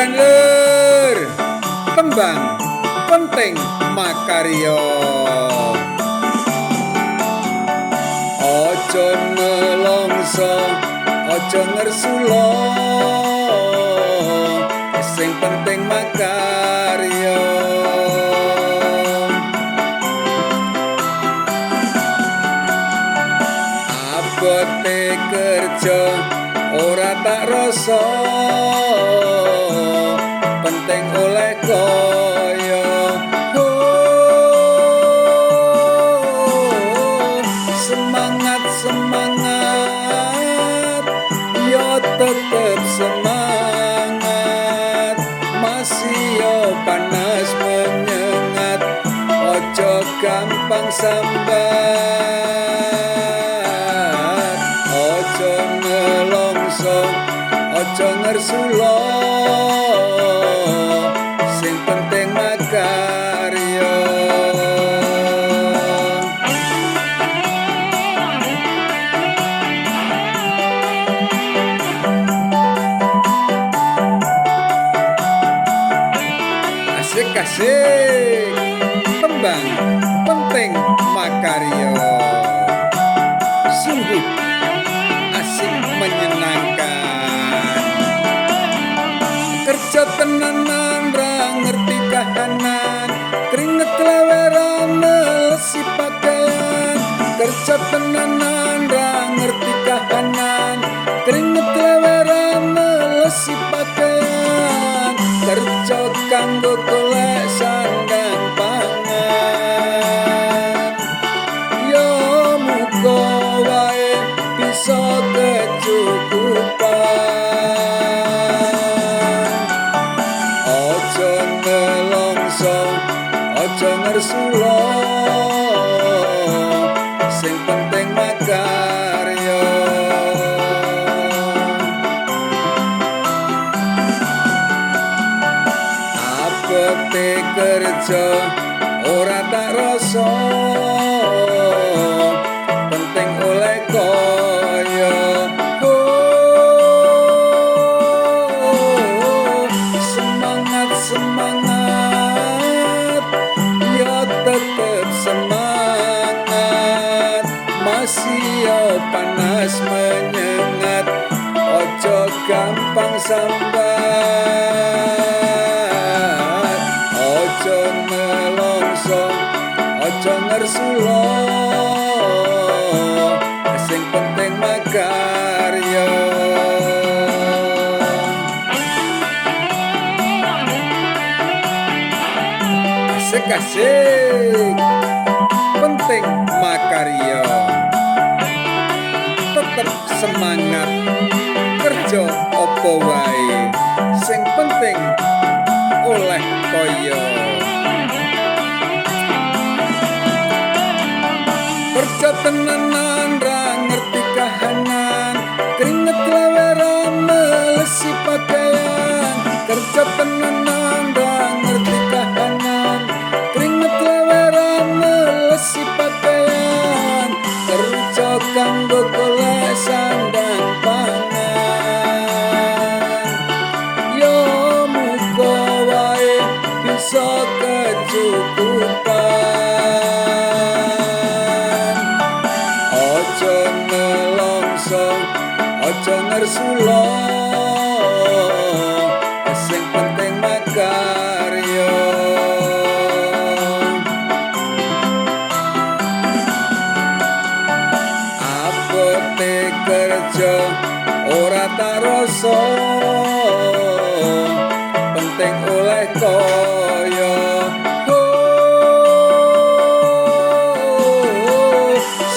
Jan Lur tembang penting makarya aja nelongso aja ngersula sing penting makarya abote kerja ora tak rasa penting oleh kaya semangat semangat yo tetep semangat masih yo panas menyengat ojo gampang sambat ojo nelongso ojo ngersula sing penting makarya asik-asik tembang penting makarya sungguh asik menyenangkan kerja tenanan ra ngerti kahanan keringet leweran melesi pakaian kerja tenanan ra ngerti kahanan keringet leweran melesi pakaian kerja kanggo golek sandang pangan yo muga wae bisa kecukupan ojo nelongso ojo ngersula sing penting makarya abote kerja ora tak rasa penting oleh kaya semangat semangat yo tetep semangat masih yo panas menyengat ojo gampang sambat ojo nelongso ojo ngersula sing penting makarya asik-asik penting makarya tetep semangat kerja opo wae sing penting oleh kaya kerja tenanan ra ngerti kahanan keringet leweran melesi pakaian kerja tenanan ra ngerti kahanan keringet leweran melesi pakaian kerja kanggo golek sandang pangan yo muga wae bisa kecukupan ojo nelongso ojo ngersula sing penting makarya abote kerja ora tak rasa penting oleh kaya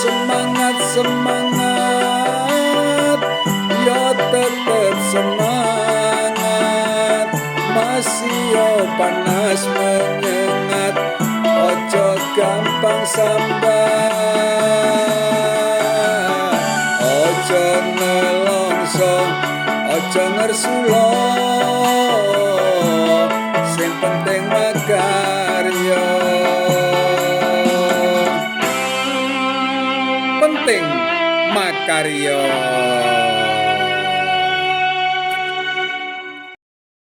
semangat semangat yo tetep semangat masih yo panas menyengat ojo gampang sambat ojo nelongso ojo ngersula sing penting makarya penting makarya